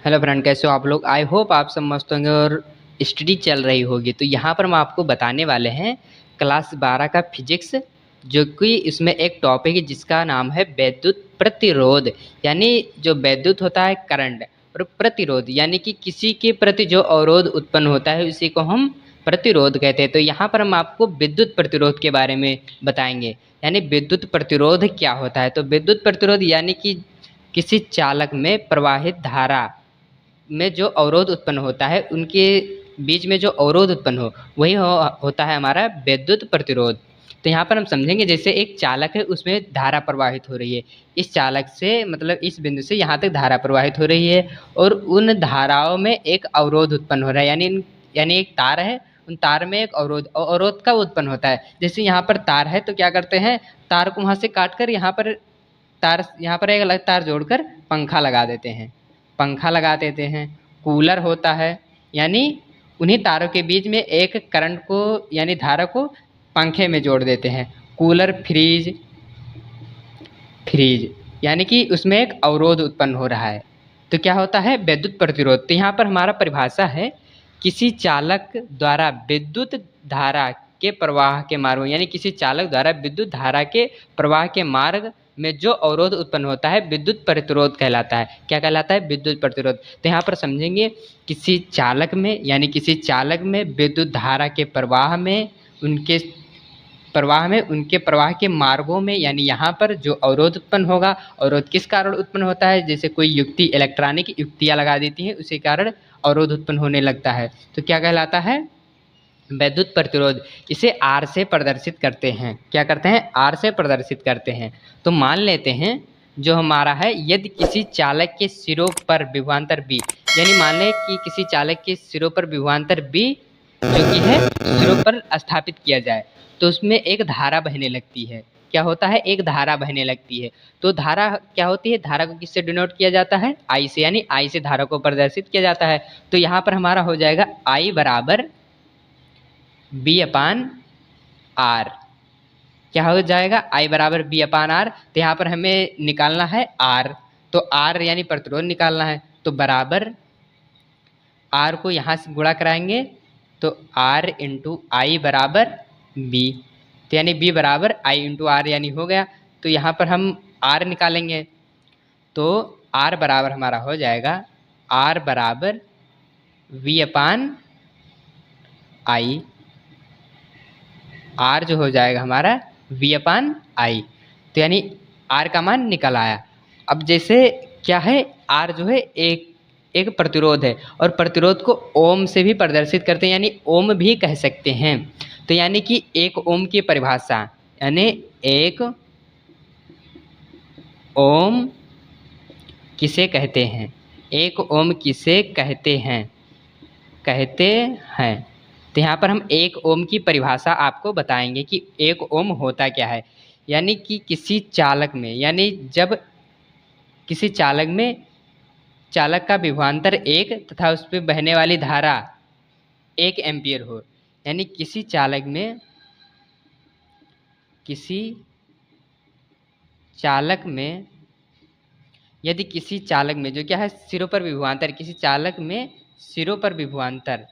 Hello friend, कैसे हो आप लोग। आई होप आप सब मस्त होंगे और स्टडी चल रही होगी। तो यहाँ पर हम आपको बताने वाले हैं क्लास 12 का फिजिक्स, जो कि इसमें एक टॉपिक है जिसका नाम है विद्युत प्रतिरोध। यानी जो विद्युत होता है करंट, और प्रतिरोध यानी कि किसी के प्रति जो अवरोध उत्पन्न होता है उसी को हम प्रतिरोध कहते हैं। तो यहाँ पर हम आपको विद्युत प्रतिरोध के बारे में बताएंगे। यानी विद्युत प्रतिरोध क्या होता है। तो विद्युत प्रतिरोध यानी कि किसी चालक में प्रवाहित धारा में जो अवरोध उत्पन्न होता है, उनके बीच में जो अवरोध उत्पन्न वही होता है हमारा विद्युत प्रतिरोध। तो यहाँ पर हम समझेंगे, जैसे एक चालक है, उसमें धारा प्रवाहित हो रही है। इस चालक से मतलब इस बिंदु से यहाँ तक धारा प्रवाहित हो रही है, और उन धाराओं में एक अवरोध उत्पन्न हो रहा है। यानी एक तार है, उन तार में एक अवरोध का उत्पन्न होता है। जैसे यहाँ पर तार है तो क्या करते हैं, तार को वहाँ से काट कर यहाँ पर एक अलग तार जोड़कर पंखा लगा देते हैं। पंखा लगा देते हैं। कूलर होता है, यानी उन्हीं तारों के बीच में एक करंट को यानी धारा को पंखे में जोड़ देते हैं। कूलर, फ्रीज यानी कि उसमें एक अवरोध उत्पन्न हो रहा है। तो क्या होता है, विद्युत प्रतिरोध। तो यहाँ पर हमारा परिभाषा है, किसी चालक द्वारा विद्युत धारा के प्रवाह के मार्ग, यानी किसी चालक द्वारा विद्युत धारा के प्रवाह के मार्ग में जो अवरोध उत्पन्न होता है विद्युत प्रतिरोध कहलाता है। क्या कहलाता है, विद्युत प्रतिरोध। तो यहाँ पर समझेंगे, किसी चालक में यानी किसी चालक में विद्युत धारा के उनके प्रवाह के मार्गों में, यानी यहाँ पर जो अवरोध उत्पन्न होगा, अवरोध किस कारण उत्पन्न होता है, जैसे कोई युक्ति, इलेक्ट्रॉनिक युक्तियाँ लगा देती हैं, उसी कारण अवरोध उत्पन्न होने लगता है। तो क्या कहलाता है, विद्युत प्रतिरोध। इसे आर से प्रदर्शित करते हैं। क्या करते हैं, आर से प्रदर्शित करते हैं। तो मान लेते हैं जो हमारा है, यदि किसी चालक के सिरों पर विभवांतर बी, यानी मान लें कि किसी चालक के सिरों पर विभवांतर बी जो कि है सिरों पर स्थापित किया जाए, तो उसमें एक धारा बहने लगती है। क्या होता है, एक धारा बहने लगती है। तो धारा क्या होती है, धारा को किससे डिनोट किया जाता है, आई से, यानी आई से धारा को प्रदर्शित किया जाता है। तो यहाँ पर हमारा हो जाएगा आई बराबर बी अपान आर। क्या हो जाएगा, आई बराबर बी अपान आर। तो यहाँ पर हमें निकालना है आर, तो आर यानी प्रतिरोध निकालना है। तो बराबर आर को यहाँ से गुणा कराएंगे, तो आर इंटू आई बराबर बी। तो यानी बी बराबर आई इंटू आर यानी हो गया। तो यहाँ पर हम आर निकालेंगे, तो आर बराबर हमारा हो जाएगा आर बराबर वी अपान आई। आर जो हो जाएगा हमारा वी अपान आई। तो यानी आर का मान निकल आया। अब जैसे क्या है, आर जो है एक एक प्रतिरोध है, और प्रतिरोध को ओम से भी प्रदर्शित करते हैं, यानी ओम भी कह सकते हैं। तो यानी कि एक ओम की परिभाषा, यानी एक ओम किसे कहते हैं, एक ओम किसे कहते हैं। तो यहाँ पर हम एक ओम की परिभाषा आपको बताएंगे कि एक ओम होता क्या है। यानी कि किसी चालक में, यानी जब किसी चालक में चालक का विभवांतर एक तथा उस पर बहने वाली धारा 1 एम्पियर हो, यानी किसी चालक में यदि किसी चालक में जो क्या है, सिरों पर विभवांतर, किसी चालक में सिरों पर विभवांतर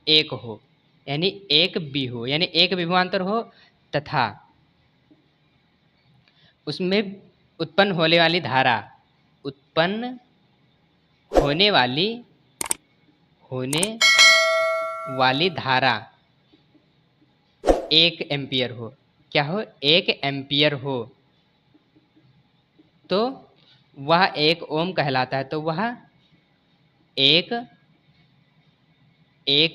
एक हो, यानी एक बी हो, यानी एक विभवांतर हो, तथा उसमें उत्पन्न होने वाली धारा 1 एम्पियर हो। क्या हो, 1 एम्पियर हो, तो वह एक ओम कहलाता है। तो वह एक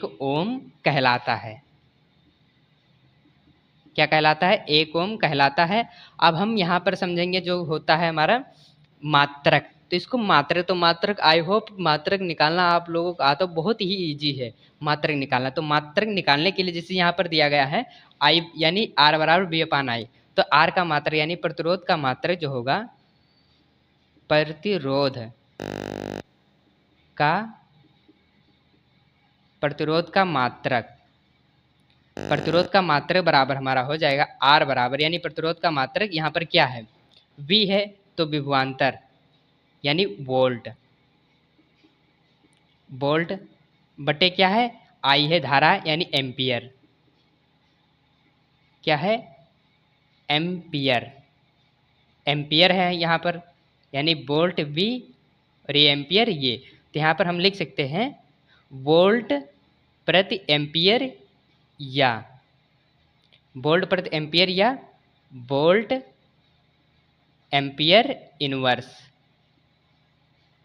ओम कहलाता है। क्या कहलाता है, एक ओम कहलाता है। अब हम यहाँ पर समझेंगे जो होता है हमारा मात्रक। तो इसको मात्रक आई होप मात्रक निकालना आप लोगों को आता, बहुत ही इजी है मात्रक निकालना। तो मात्रक निकालने के लिए जैसे यहाँ पर दिया गया है आई, यानी आर बराबर बी अपान आई। तो आर का मात्रक यानी प्रतिरोध का मात्रक जो होगा, प्रतिरोध का मात्रक प्रतिरोध का मात्रक बराबर हमारा हो जाएगा R बराबर, यानी प्रतिरोध का मात्रक यहाँ पर क्या है, V है, तो विभवांतर यानी वोल्ट, वोल्ट बटे क्या है, I है धारा यानी एम्पियर, क्या है, एम्पियर, एम्पियर है यहाँ पर, यानी वोल्ट V और ये एम्पियर ये, तो यहाँ पर हम लिख सकते हैं वोल्ट प्रति एम्पियर या वोल्ट प्रति एम्पियर या volt ampere inverse,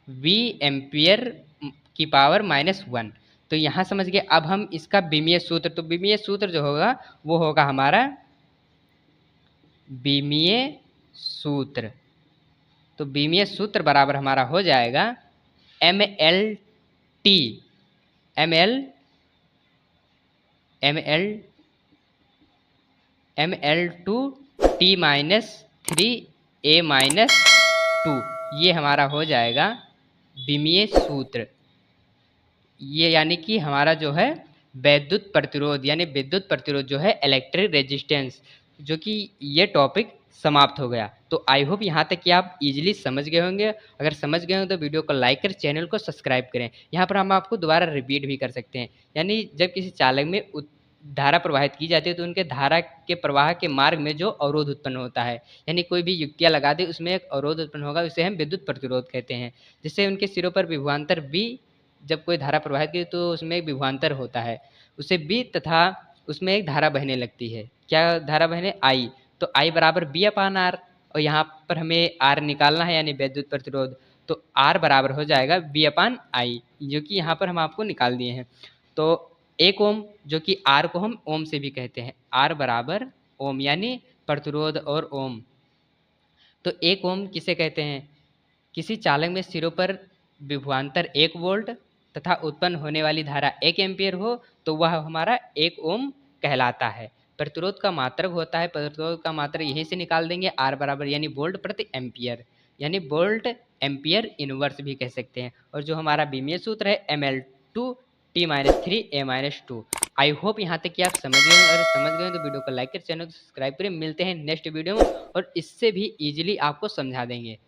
V ampere की पावर -1। तो यहाँ समझ गए। अब हम इसका बीमीय सूत्र, तो बीमीय सूत्र जो होगा वो होगा हमारा बीमीय सूत्र, तो बीमीय सूत्र बराबर हमारा हो जाएगा MLT, ML2 T-3A-2, ये हमारा हो जाएगा बीमीय सूत्र। ये यानी कि हमारा जो है विद्युत प्रतिरोध, यानी विद्युत प्रतिरोध जो है इलेक्ट्रिक रेजिस्टेंस, जो कि ये टॉपिक समाप्त हो गया। तो आई होप यहाँ तक कि आप इजीली समझ गए होंगे। अगर समझ गए हो तो वीडियो को लाइक करें, चैनल को सब्सक्राइब करें। यहाँ पर हम आपको दोबारा रिपीट भी कर सकते हैं, यानी जब किसी चालक में धारा प्रवाहित की जाती है तो उनके धारा के प्रवाह के मार्ग में जो अवरोध उत्पन्न होता है, यानी कोई भी युक्तियाँ लगा दे उसमें एक अवरोध उत्पन्न होगा, उसे हम विद्युत प्रतिरोध कहते हैं। जिससे उनके सिरों पर विभवांतर भी, जब कोई धारा प्रवाहित की तो उसमें एक विभवांतर होता है, उसे बी तथा उसमें एक धारा बहने लगती है। क्या धारा बहने, आई, तो आई बराबर B/R, और यहाँ पर हमें R निकालना है यानी विद्युत प्रतिरोध, तो R बराबर हो जाएगा V/I, जो कि यहाँ पर हम आपको निकाल दिए हैं। तो 1 ओम, जो कि R को हम ओम से भी कहते हैं, R बराबर ओम, यानी प्रतिरोध और ओम। तो 1 ओम किसे कहते हैं, किसी चालक में सिरों पर विभवांतर 1 वोल्ट तथा उत्पन्न होने वाली धारा 1 एम्पियर हो तो वह हमारा 1 ओम कहलाता है। प्रतिरोध का मात्रक होता है, प्रतिरोध का मात्रक यहीं से निकाल देंगे, R बराबर यानी वोल्ट प्रति एम्पियर, यानी वोल्ट एम्पियर इनवर्स भी कह सकते हैं। और जो हमारा बीमीय सूत्र है ML2 T-3A-2। आई होप यहाँ तक कि आप समझ गए हैं, और समझ गए तो वीडियो को लाइक करें, चैनल को सब्सक्राइब करें। मिलते हैं नेक्स्ट वीडियो में और इससे भी ईजिली आपको समझा देंगे।